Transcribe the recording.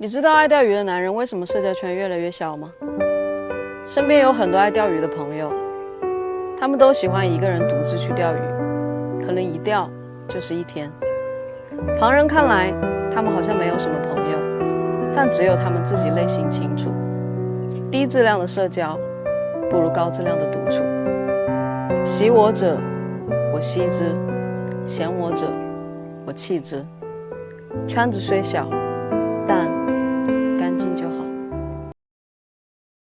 你知道爱钓鱼的男人为什么社交圈越来越小吗？身边有很多爱钓鱼的朋友，他们都喜欢一个人独自去钓鱼，可能一钓就是一天。旁人看来，他们好像没有什么朋友，但只有他们自己内心清楚，低质量的社交不如高质量的独处。喜我者，我惜之；嫌我者，我弃之。圈子虽小，